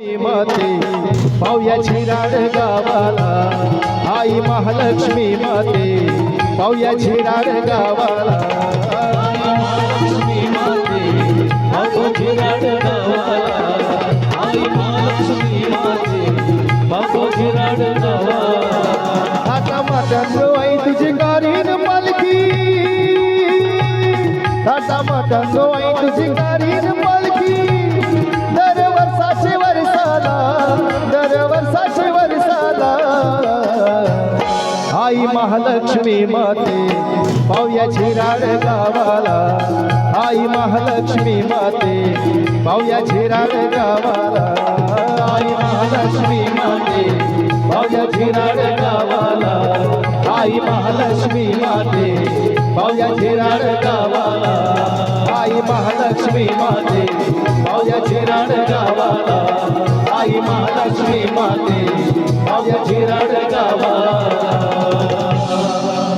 माते पाऊया झिराड गावाला, आई महालक्ष्मी माते पाऊया झिराड गावाला, महालक्ष्मी माते बाबो झिराड गावाला, आई महालक्ष्मी माते बाबो झिराड गावाला. आता मटन आई तुझी गारीन मालकी, आता मटन आई तुझी गारीन मालकी, दर वर्षाचे वर्षाला, दर वर्षाचे वर्षाला, आई महालक्ष्मी माते पाऊया झिराड गावाला, आई महालक्ष्मी माते पाऊया झिराड गावाला, आई महालक्ष्मी माते पाऊया झिराड गावाला, आई महालक्ष्मी माते पाऊया झिराड गावाला, आई महालक्ष्मी माते पाऊया झिराड गावाला, आई महालक्ष्मी माते पाऊया झिराड